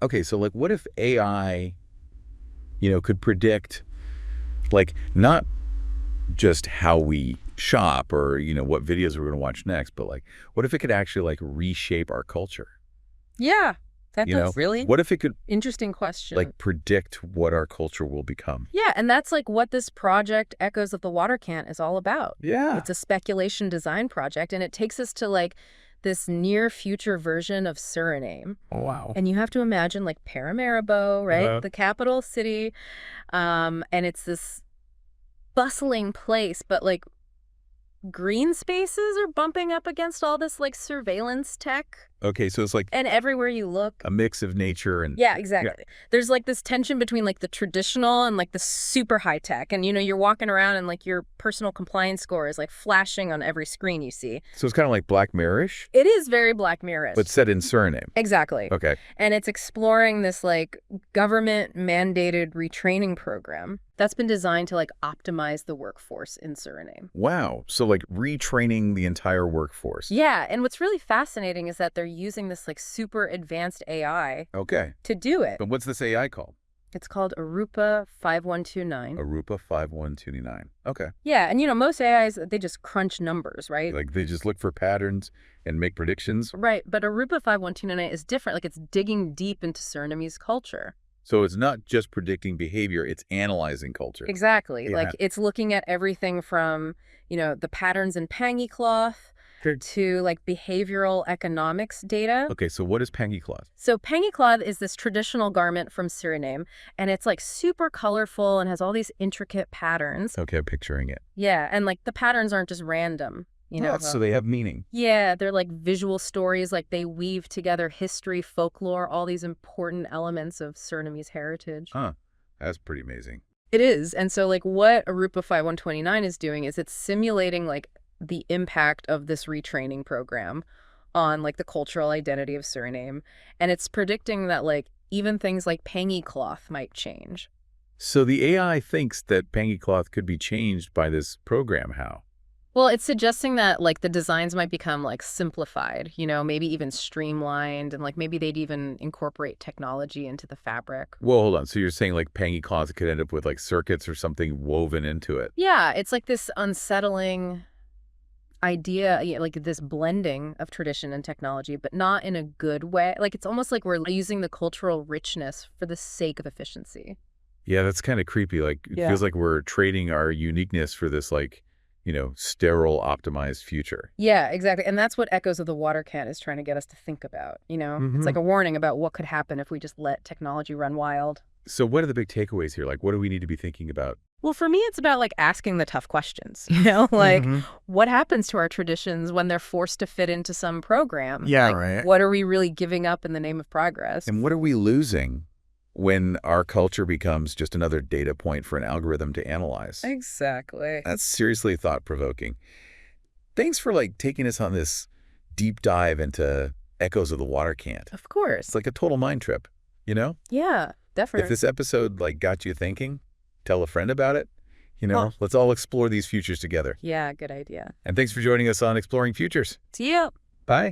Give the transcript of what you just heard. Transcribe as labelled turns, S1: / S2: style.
S1: Okay, so like what if AI, could predict like not just how we shop or, what videos we're going to watch next, but like what if it could actually like reshape our culture?
S2: Yeah, that's really
S1: What if it could
S2: interesting question.
S1: like predict what our culture will become?
S2: Yeah, and that's like what this project Echoes of the Waterkant is all about.
S1: Yeah.
S2: It's a speculation design project, and it takes us to like this near future version of Suriname.
S1: Oh, wow.
S2: And you have to imagine like Paramaribo, right? The capital city. And it's this bustling place, but like green spaces are bumping up against all this like surveillance tech.
S1: Okay, so it's like
S2: And everywhere you look.
S1: a mix of nature and
S2: Yeah, exactly. There's like this tension between like the traditional and like the super high tech. And you're walking around and like your personal compliance score is like flashing on every screen you see.
S1: So it's kind of like Black Mirror-ish,
S2: It is very Black Mirror-ish.
S1: but set in Suriname.
S2: Exactly.
S1: Okay.
S2: And it's exploring this like government mandated retraining program that's been designed to like optimize the workforce in Suriname.
S1: Wow. So like retraining the entire workforce.
S2: Yeah, and what's really fascinating is that they're using this like super advanced AI
S1: Okay.
S2: to do it.
S1: But what's this AI called?
S2: It's called Arupa 5129.
S1: Arupa 5129. Okay.
S2: Yeah, and most AIs, they just crunch numbers, right?
S1: Like they just look for patterns and make predictions.
S2: Right, but Arupa 5129 is different. Like it's digging deep into Surinamese culture.
S1: So it's not just predicting behavior, it's analyzing culture.
S2: Exactly.
S1: Yeah.
S2: Like it's looking at everything from, the patterns in pangy cloth to like behavioral economics data.
S1: Okay, so what is pangy cloth?
S2: So pangy cloth is this traditional garment from Suriname, and it's like super colorful and has all these intricate patterns.
S1: Okay, I'm picturing it.
S2: Yeah, and like the patterns aren't just random,
S1: So they have meaning.
S2: Yeah, they're like visual stories, like they weave together history, folklore, all these important elements of Surinamese heritage.
S1: Huh. That's pretty amazing.
S2: It is. And so like what Arupa 5129 is doing is it's simulating like the impact of this retraining program on like the cultural identity of Suriname. And it's predicting that like even things like pangy cloth might change.
S1: So the AI thinks that pangy cloth could be changed by this program. How?
S2: Well, it's suggesting that like the designs might become like simplified, maybe even streamlined, and like maybe they'd even incorporate technology into the fabric.
S1: Well, hold on. So you're saying like pangy cloth could end up with like circuits or something woven into it?
S2: Yeah, it's like this unsettling idea, like this blending of tradition and technology, but not in a good way. Like it's almost like we're using the cultural richness for the sake of efficiency.
S1: Yeah, that's kind of creepy. Like it
S2: Yeah.
S1: feels like we're trading our uniqueness for this like, sterile optimized future.
S2: Yeah, exactly. And that's what Echoes of the Waterkant is trying to get us to think about, It's like a warning about what could happen if we just let technology run wild.
S1: So what are the big takeaways here? Like, what do we need to be thinking about?
S2: Well, for me, it's about like asking the tough questions, like what happens to our traditions when they're forced to fit into some program?
S1: Yeah,
S2: Like,
S1: right.
S2: What are we really giving up in the name of progress?
S1: And what are we losing when our culture becomes just another data point for an algorithm to analyze?
S2: Exactly.
S1: That's seriously thought-provoking. Thanks for like taking us on this deep dive into Echoes of the Waterkant.
S2: Of course.
S1: It's like a total mind trip,
S2: Yeah,
S1: If
S2: definitely.
S1: this episode like got you thinking, tell a friend about it.
S2: Huh.
S1: Let's all explore these futures together.
S2: Yeah, good idea.
S1: And thanks for joining us on Exploring Futures.
S2: See you.